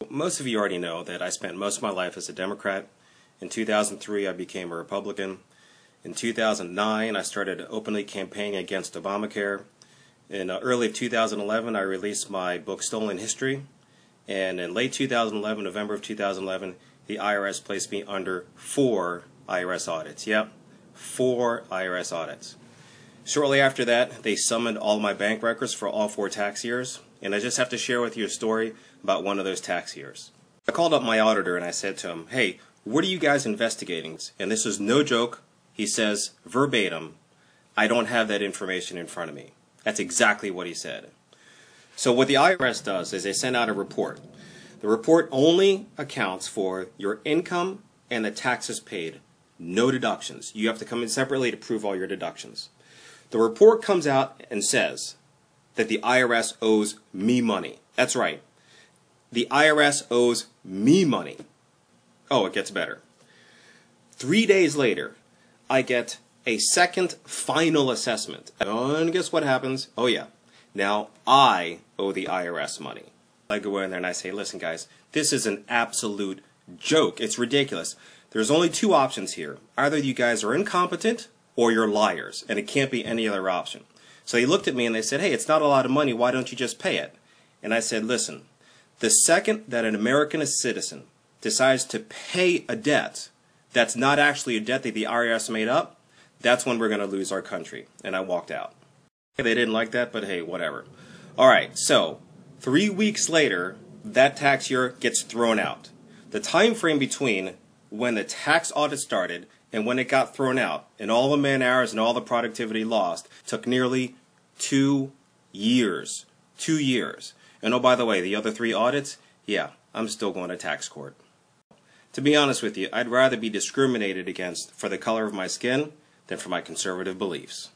Most of you already know that I spent most of my life as a Democrat. In 2003, I became a Republican. In 2009, I started openly campaigning against Obamacare. In early 2011, I released my book Stolen History. And in late 2011, November of 2011, the IRS placed me under 4 IRS audits. Yep, 4 IRS audits. Shortly after that, they summoned all my bank records for all 4 tax years. And I just have to share with you a story about one of those tax years. I called up my auditor and I said to him, "Hey, what are you guys investigating?" And this is no joke. He says, verbatim, "I don't have that information in front of me." That's exactly what he said. So what the IRS does is they send out a report. The report only accounts for your income and the taxes paid. No deductions. You have to come in separately to prove all your deductions. The report comes out and says that the IRS owes me money. That's right. The IRS owes me money. Oh, it gets better. 3 days later, I get a second final assessment. And guess what happens? Oh yeah. Now I owe the IRS money. I go in there and I say, "Listen guys, this is an absolute joke. It's ridiculous. There's only 2 options here. Either you guys are incompetent or you're liars, and it can't be any other option." So they looked at me and they said, "Hey, it's not a lot of money. Why don't you just pay it?" And I said, "Listen, the second that an American citizen decides to pay a debt that's not actually a debt that the IRS made up, that's when we're going to lose our country." And I walked out. They didn't like that, but hey, whatever. All right, so 3 weeks later, that tax year gets thrown out. The time frame between when the tax audit started and when it got thrown out, and all the man hours and all the productivity lost, took nearly 2 years. 2 years. And oh, by the way, the other 3 audits, yeah, I'm still going to tax court. To be honest with you, I'd rather be discriminated against for the color of my skin than for my conservative beliefs.